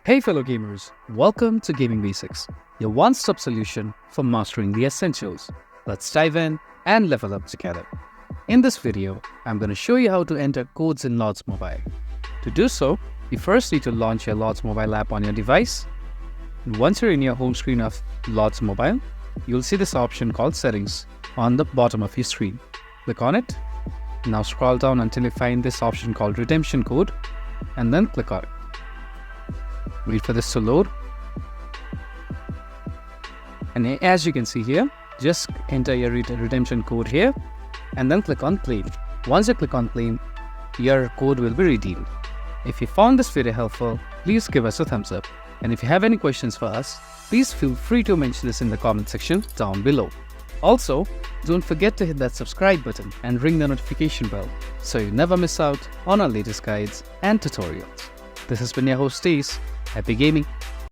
Hey fellow gamers, welcome to Gaming Basics, your one-stop solution for mastering the essentials. Let's dive in and level up together. In this video, I'm going to show you how to enter codes in Lords Mobile. To do so, you first need to launch your Lords Mobile app on your device. And once you're in your home screen of Lords Mobile, you'll see this option called Settings on the bottom of your screen. Click on it. Now scroll down until you find this option called Redemption Code and then click on it. Wait for this to load. And as you can see here, just enter your redemption code here and then click on Claim. Once you click on Claim, your code will be redeemed. If you found this video helpful, please give us a thumbs up. And if you have any questions for us, please feel free to mention this in the comment section down below. Also, don't forget to hit that subscribe button and ring the notification bell so you never miss out on our latest guides and tutorials. This has been your host Ace. Happy gaming!